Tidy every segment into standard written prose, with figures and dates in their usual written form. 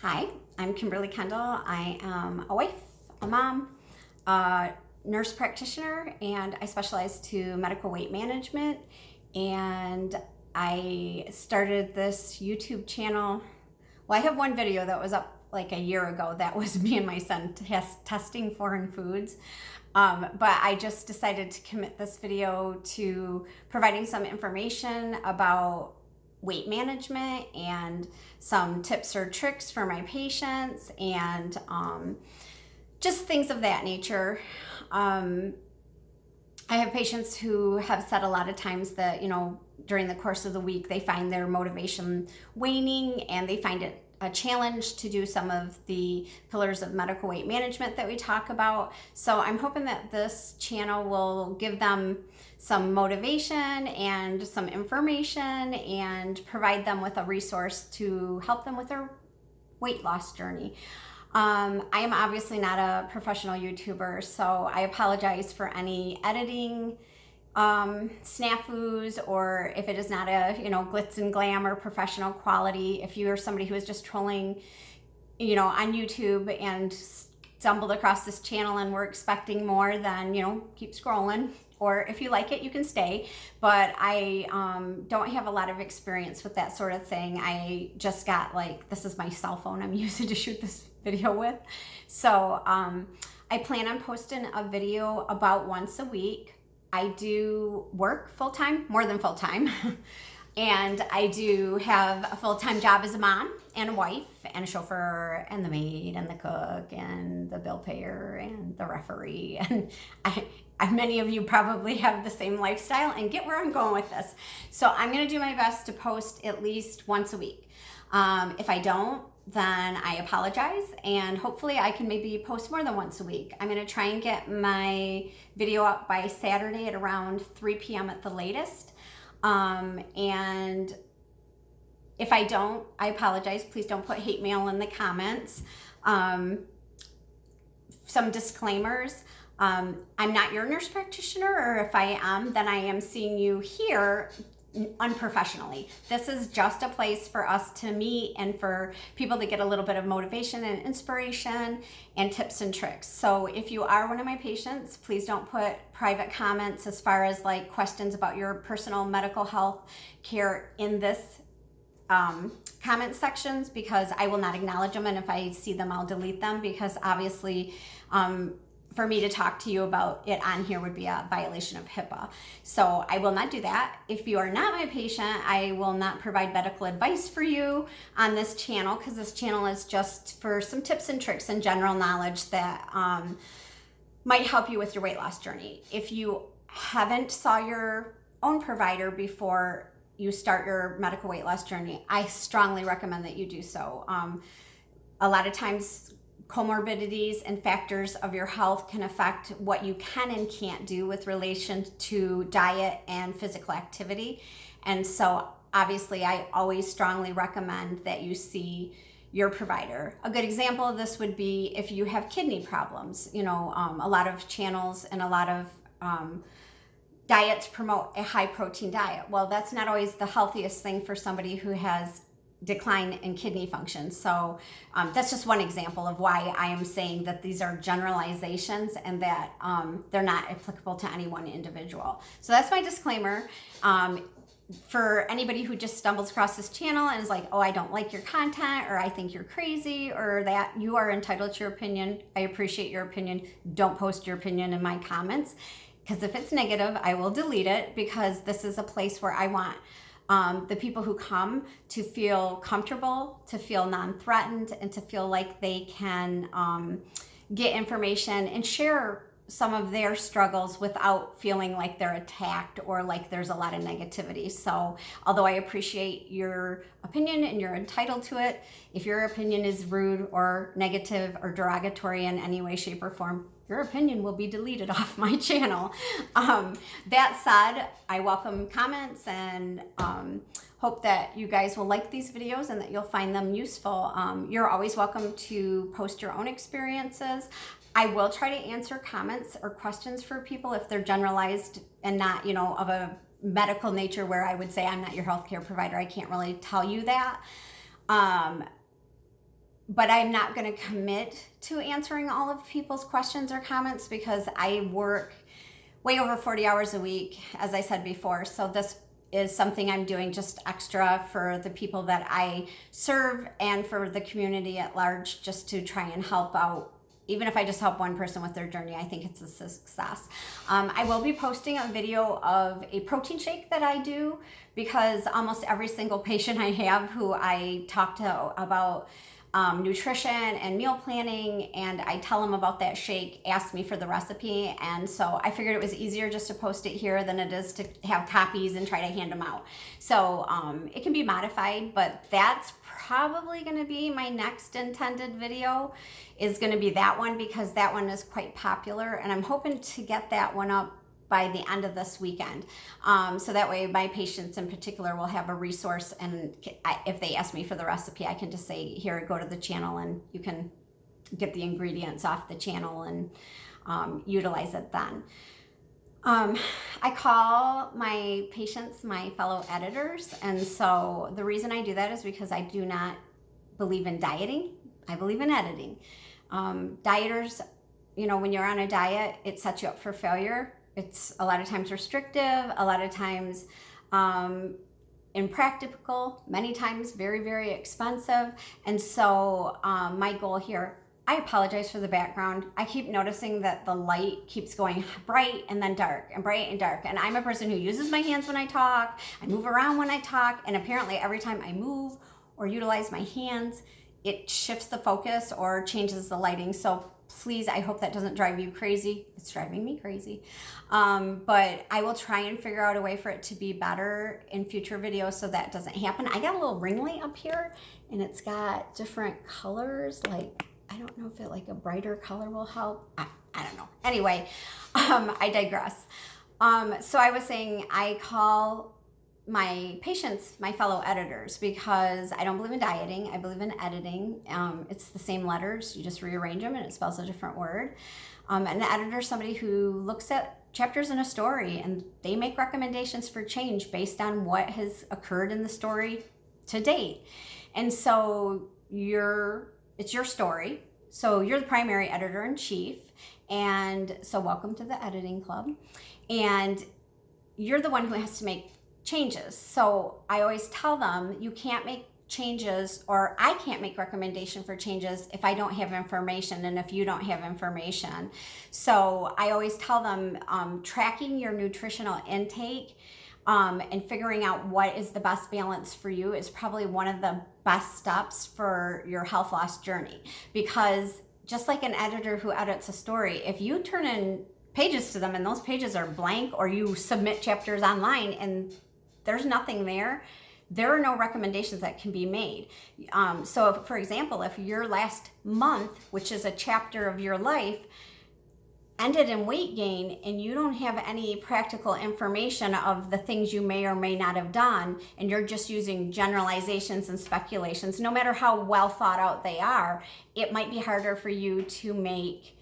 Hi, I'm Kimberly Kendall. I am a wife, a mom, a nurse practitioner, and I specialize to medical weight management. And I started this YouTube channel. Well, I have one video that was up like a year ago. That was me and my son testing foreign foods. But I just decided to commit this video to providing some information about weight management and some tips or tricks for my patients and just things of that nature. I have patients who have said a lot of times that, during the course of the week, they find their motivation waning and they find it a challenge to do some of the pillars of medical weight management that we talk about. So I'm hoping that this channel will give them some motivation and some information and provide them with a resource to help them with their weight loss journey. I am obviously not a professional YouTuber, so I apologize for any editing snafus, or if it is not a glitz and glam or professional quality. If you are somebody who is just trolling on YouTube and stumbled across this channel and we're expecting more, then keep scrolling, or if you like it you can stay. But I don't have a lot of experience with that sort of thing. I just got, this is my cell phone I'm using to shoot this video with. So I plan on posting a video about once a week. I do work full-time, more than full-time, and I do have a full-time job as a mom and a wife and a chauffeur and the maid and the cook and the bill payer and the referee. And many of you probably have the same lifestyle and get where I'm going with this. So I'm going to do my best to post at least once a week. If I don't, then I apologize, and hopefully I can maybe post more than once a week. I'm going to try and get my video up by Saturday at around 3 p.m. at the latest. And if I don't, I apologize. Please don't put hate mail in the comments. Some disclaimers. I'm not your nurse practitioner, or if I am, then I am seeing you here unprofessionally. This is just a place for us to meet and for people to get a little bit of motivation and inspiration and tips and tricks. So if you are one of my patients, please don't put private comments as far as questions about your personal medical health care in this comment sections, because I will not acknowledge them, and if I see them I'll delete them, because obviously for me to talk to you about it on here would be a violation of HIPAA. So I will not do that. If you are not my patient, I will not provide medical advice for you on this channel, because this channel is just for some tips and tricks and general knowledge that might help you with your weight loss journey. If you haven't saw your own provider before you start your medical weight loss journey, I strongly recommend that you do so. A lot of times comorbidities and factors of your health can affect what you can and can't do with relation to diet and physical activity. And so obviously I always strongly recommend that you see your provider. A good example of this would be if you have kidney problems. A lot of channels and a lot of diets promote a high protein diet. Well, that's not always the healthiest thing for somebody who has decline in kidney function. So that's just one example of why I am saying that these are generalizations and that they're not applicable to any one individual. So that's my disclaimer. For anybody who just stumbles across this channel and is like, oh, I don't like your content, or I think you're crazy, or that, you are entitled to your opinion. I appreciate your opinion. Don't post your opinion in my comments, because if it's negative, I will delete it, because this is a place where I want the people who come to feel comfortable, to feel non-threatened, and to feel like they can get information and share some of their struggles without feeling like they're attacked or like there's a lot of negativity. So although I appreciate your opinion and you're entitled to it, if your opinion is rude or negative or derogatory in any way, shape, or form, your opinion will be deleted off my channel. That said, I welcome comments and hope that you guys will like these videos and that you'll find them useful. You're always welcome to post your own experiences. I will try to answer comments or questions for people if they're generalized and not, of a medical nature where I would say I'm not your healthcare provider. I can't really tell you that. but I'm not going to commit to answering all of people's questions or comments because I work way over 40 hours a week, as I said before. So this is something I'm doing just extra for the people that I serve and for the community at large, just to try and help out. Even if I just help one person with their journey, I think it's a success. I will be posting a video of a protein shake that I do, because almost every single patient I have who I talk to about nutrition and meal planning, and I tell them about that shake, ask me for the recipe. And so I figured it was easier just to post it here than it is to have copies and try to hand them out. So it can be modified, but that's probably going to be my next intended video, is going to be that one, because that one is quite popular, and I'm hoping to get that one up by the end of this weekend. So that way my patients in particular will have a resource, and if they ask me for the recipe, I can just say, here, go to the channel and you can get the ingredients off the channel and utilize it then. I call my patients my fellow editors, and so the reason I do that is because I do not believe in dieting. I believe in editing. Dieters, you know, when you're on a diet, it sets you up for failure. It's a lot of times restrictive, a lot of times impractical, many times very, very expensive. And so my goal here, I apologize for the background. I keep noticing that the light keeps going bright and then dark and bright and dark. And I'm a person who uses my hands when I talk. I move around when I talk. And apparently every time I move or utilize my hands, it shifts the focus or changes the lighting. So please, I hope that doesn't drive you crazy. It's driving me crazy. But I will try and figure out a way for it to be better in future videos so that doesn't happen. I got a little ring light up here, and it's got different colors. Like, I don't know if it, like a brighter color will help. I don't know. Anyway, I digress. So I was saying, I call my patients my fellow editors, because I don't believe in dieting. I believe in editing. It's the same letters, you just rearrange them and it spells a different word. An editor is somebody who looks at chapters in a story and they make recommendations for change based on what has occurred in the story to date. And so it's your story. So you're the primary editor in chief. And so welcome to the editing club. And you're the one who has to make changes. So I always tell them, you can't make changes, or I can't make recommendation for changes if I don't have information and if you don't have information. So I always tell them, tracking your nutritional intake and figuring out what is the best balance for you is probably one of the best steps for your health loss journey. Because just like an editor who edits a story, if you turn in pages to them and those pages are blank, or you submit chapters online and there's nothing there, there are no recommendations that can be made. So if, for example, if your last month, which is a chapter of your life, ended in weight gain, and you don't have any practical information of the things you may or may not have done, and you're just using generalizations and speculations, no matter how well thought out they are, it might be harder for you to make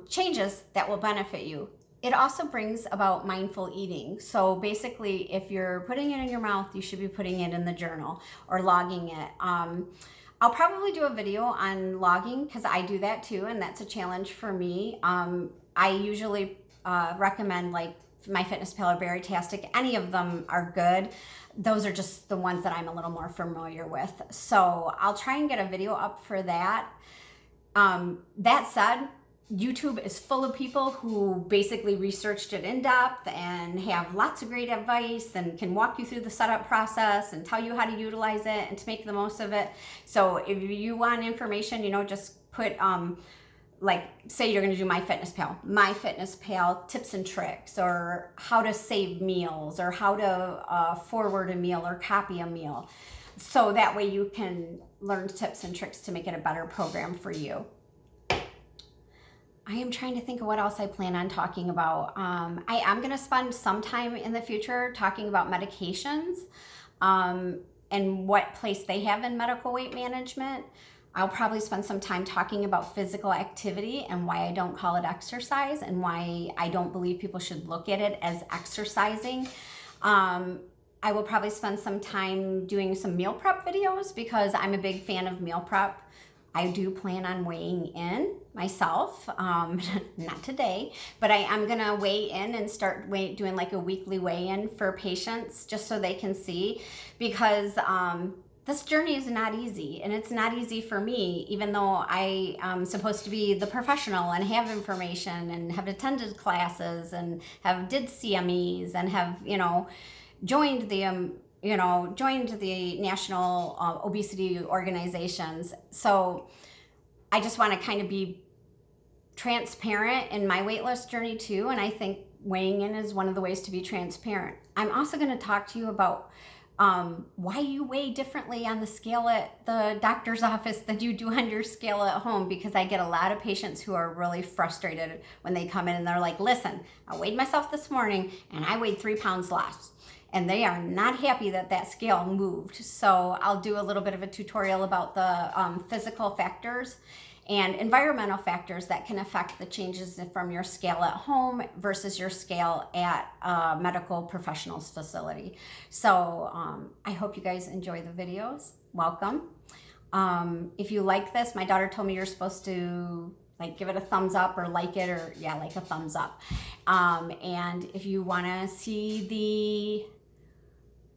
changes that will benefit you. It also brings about mindful eating. So basically, if you're putting it in your mouth, you should be putting it in the journal or logging it. I'll probably do a video on logging, because I do that too, and that's a challenge for me. I usually recommend like MyFitnessPal or Berrytastic. Any of them are good. Those are just the ones that I'm a little more familiar with. So I'll try and get a video up for that. That said, YouTube is full of people who basically researched it in depth and have lots of great advice and can walk you through the setup process and tell you how to utilize it and to make the most of it. So if you want information, just put, like, say you're going to do MyFitnessPal tips and tricks, or how to save meals, or how to forward a meal or copy a meal. So that way you can learn tips and tricks to make it a better program for you. I am trying to think of what else I plan on talking about. I am going to spend some time in the future talking about medications and what place they have in medical weight management. I'll probably spend some time talking about physical activity and why I don't call it exercise, and why I don't believe people should look at it as exercising. I will probably spend some time doing some meal prep videos because I'm a big fan of meal prep. I do plan on weighing in myself, not today, but I am gonna weigh in and start doing like a weekly weigh-in for patients just so they can see, because this journey is not easy, and it's not easy for me, even though I am supposed to be the professional and have information and have attended classes and did CMEs and have, joined the national obesity organizations. So I just want to kind of be transparent in my weight loss journey too. And I think weighing in is one of the ways to be transparent. I'm also going to talk to you about why you weigh differently on the scale at the doctor's office than you do on your scale at home, because I get a lot of patients who are really frustrated when they come in and they're like, listen, I weighed myself this morning and I weighed 3 pounds less. And they are not happy that scale moved. So I'll do a little bit of a tutorial about the physical factors and environmental factors that can affect the changes from your scale at home versus your scale at a medical professional's facility. So I hope you guys enjoy the videos. Welcome. If you like this, my daughter told me you're supposed to give it a thumbs up or like it, or like a thumbs up. And if you want to see the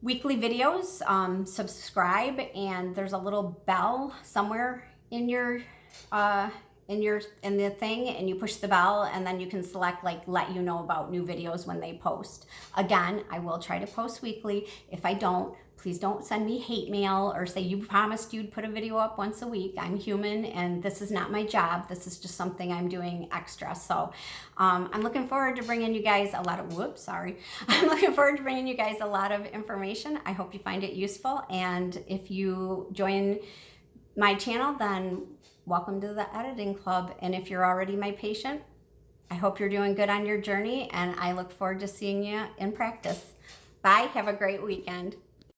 weekly videos, subscribe, and there's a little bell somewhere in your in the thing, and you push the bell, and then you can select let you know about new videos when they post. Again, I will try to post weekly. If I don't, please don't send me hate mail or say you promised you'd put a video up once a week. I'm human, and this is not my job. This is just something I'm doing extra. So I'm looking forward to bringing you guys a lot of, I'm looking forward to bringing you guys a lot of information. I hope you find it useful. And if you join my channel, then welcome to the editing club. And if you're already my patient, I hope you're doing good on your journey, and I look forward to seeing you in practice. Bye. Have a great weekend.